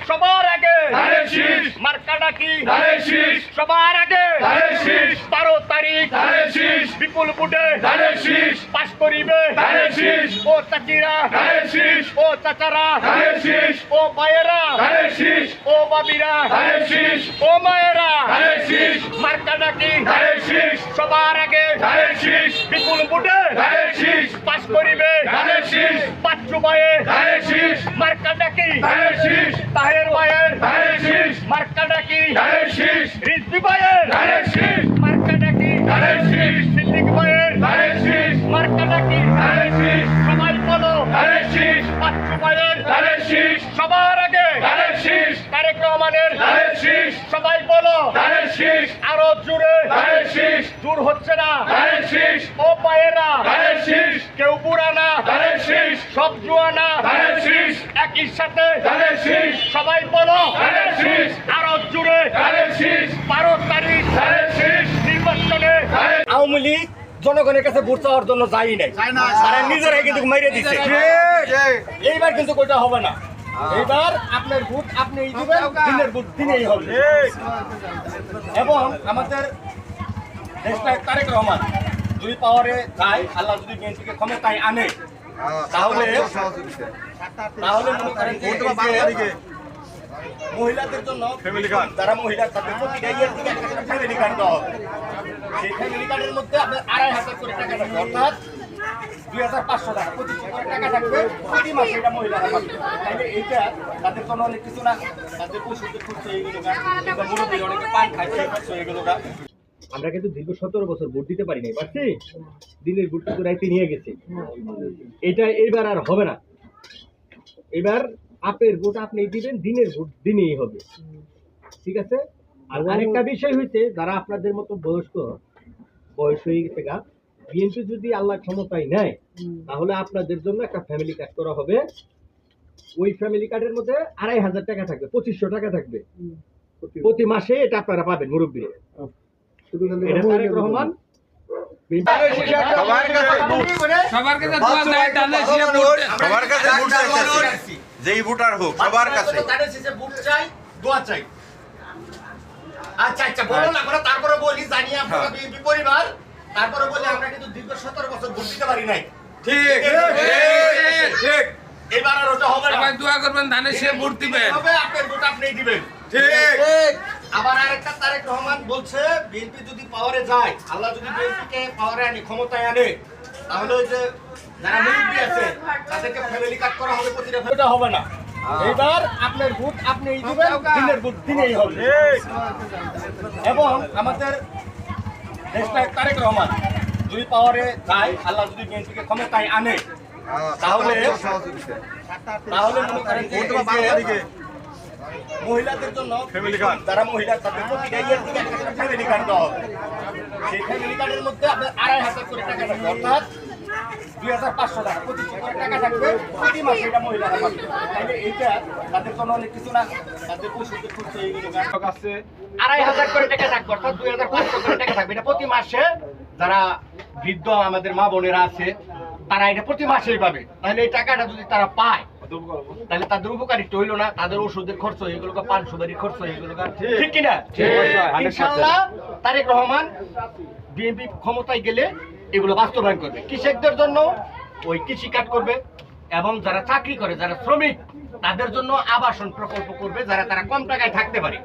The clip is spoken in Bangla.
সবার আগে ধানের শীষ, মার্কাটা কি ধানের শীষ, সবার আগে ধানের শীষ, 12 তারিখ ধানের শীষ, বিপুল ভোটে ধানের শীষ, পাস করিবে ধানের শীষ, ও চাচিরা ধানের শীষ, ও চাচারা ধানের শীষ, ও ভাইয়েরা ধানের শীষ, ও বাবিরা ধানের শীষ, ও মায়েরা ধানের শীষ, মার্কাটা কি ধানের শীষ, সবার আগে ধানের শীষ, বিপুল ভোটে ধানের শীষ, পাস করিবে ধানের শীষ, পাঁচু ভাইয়ে ধানের শীষ, মার্কাটা কি ধানের শীষ, তাহের ভাইয়ের ধানের শীষ, মার্কাটা কি ধানের শীষ, রিজভি ভাইয়ের ধানের শীষ, মার্কাটা কি ধানের শীষ, সিদ্দিক ভাইয়ের ধানের শীষ, মার্কাটা কি ধানের শীষ, সবাই বলো ধানের শীষ, পাঁচু ভাইয়ের ধানের শীষ, সবার আগে ধানের শীষ, তারেক রহমানের ধানের শীষ, সবাই বলো ধানের শীষ, আরো জোরে ধানের শীষ, জোর হচ্ছে না ধানের শীষ, ও পায়েরা ধানের শীষ, কেউ বুড়া না ধানের শীষ, সব জুয়া না ধানের শীষ, একই সাথে ধানের শীষ, সবাই বলো ধানের শীষ, আরো জোরে ধানের শীষ, 12 তারিখ ধানের শীষ, নির্বাচনে ধানের আওয়ামী লীগ জনগণের কাছে ভোট চাওয়ার জন্য যাই নাই তারা নিজেরাই কিন্তু মেরে দিচ্ছে এইবার কিন্তু কোটা হবে না এইবার আপনার ভোট আপনি দিবেন দিনের ভোট দিনেই হবে এবং আমাদের দেশনায়ক তারেক রহমান যদি পাওয়ারে যায় আল্লাহ যদি বিএনপিকে ক্ষমতায় আনে তাহলে তাহলে মনে করেন যে এই যে মহিলাদের জন্য যারা মহিলার সাথে প্রতিটা ইয়ের দিকে একটা ফ্যামিলি কার্ড দেওয়া হবে সেই ফ্যামিলি কার্ডের মধ্যে আপনার 2500 করে টাকা থাকবে অর্থাৎ 2500 টাকা 2500 করে টাকা থাকবে প্রতি মাসে এটা মহিলারা পাবে তাহলে এইটা তাদের জন্য অনেক কিছু না তাদের ওষুধের খরচ হয়ে গেল না কিংবা মুরব্বী অনেকে পান খায় সেই খরচ হয়ে গেল না আমরা কিন্তু দীর্ঘ 17 বছর ভোট দিতে পারি নাই পারছি দিনের ভোট কিন্তু রাইতে নিয়ে গেছে এটা এইবার আর হবে না এবার আপনার ভোট আপনি দিবেন দিনের ভোট দিনেই হবে ঠিক আছে আর আরেকটা বিষয় হইছে যারা আপনাদের মতো বয়স হয়ে গেছে গা বিএনপি যদি আল্লাহ ক্ষমতায় নেয় তাহলে আপনাদের জন্য একটা ফ্যামিলি কার্ড করা হবে ওই ফ্যামিলি কার্ডের মধ্যে 2500 টাকা থাকবে 2500 টাকা থাকবে প্রতি মাসে এটা আপনারা পাবেন মুরব্বী এটা তারেক রহমান সবার কাছে ভোট চাইতেছি যেই ভোটার হোক সবার কাছে ভোট চাই দোয়া চাই আচ্ছা আচ্ছা বলো না করে তারপরে বলি জানি আপনারা বিএনপি পরিবার তারপরে বলি আমরা কিন্তু দীর্ঘ 17 বছর ভোট দিতে পারি নাই ঠিক ঠিক এবার আর ওটা হবে না সবাই দোয়া করবেন ধানের শীষে ভোট দিবেন হবে আপনার ভোট আপনিই দিবেন ঠিক আবার আরেকটা তারেক রহমান বলছে বিএনপি যদি পাওয়ারে যায় আল্লাহ যদি বিএনপিকে পাওয়ারে আনে ক্ষমতায় আনে তাহলে ওই যে যারা মুরব্বী আছে তাদেরকে ফ্যামিলি কার্ড করা হবে প্রতিটা ওটা হবে না এইবার আপনার ভোট আপনিই দিবেন দিনের ভোট দিনেই হবে এবং আমাদের দেশনায়ক তারেক রহমান যদি পাওয়ারে যায় আল্লাহ যদি বিএনপিকে ক্ষমতায় আনে তাহলে তাহলে মনে করেন যে এই যে মহিলাদের জন্য যারা মহিলার সাথে প্রতিটা ইয়ের দিকে একটা ফ্যামিলি কার্ড দেওয়া হবে সেই ফ্যামিলি কার্ডের মধ্যে আপনার 2500 করে টাকা থাকবে অর্থাৎ 2500 টাকা 2500 করে টাকা থাকবে প্রতি মাসে এটা মহিলারা পাবে তাহলে এইটা তাদের জন্য অনেক কিছু না তাদের ওষুধের খরচ হয়ে গেল না 2500 করে টাকা থাকবে অর্থাৎ 2500 করে টাকা থাকবে এটা প্রতি মাসে যারা বৃদ্ধ আমাদের মা বোনেরা আছে তারা এটা প্রতি মাসেই পাবে তাহলে এই টাকাটা যদি তারা পায় তাহলে তাদের উপকারিতা হইল না তাদের ওষুধের খরচ হয়ে গেল 500 বাড়ির খরচ হয়ে গেল ঠিক কিনা ইনশাআল্লাহ তারেক রহমান বিএনপি ক্ষমতায় গেলে এগুলো বাস্তবায়ন করবে কৃষকদের জন্য ওই কৃষি কার্ড করবে এবং যারা চাকরি করে যারা শ্রমিক তাদের জন্য আবাসন প্রকল্প করবে যারা তারা কম টাকায় থাকতে পারে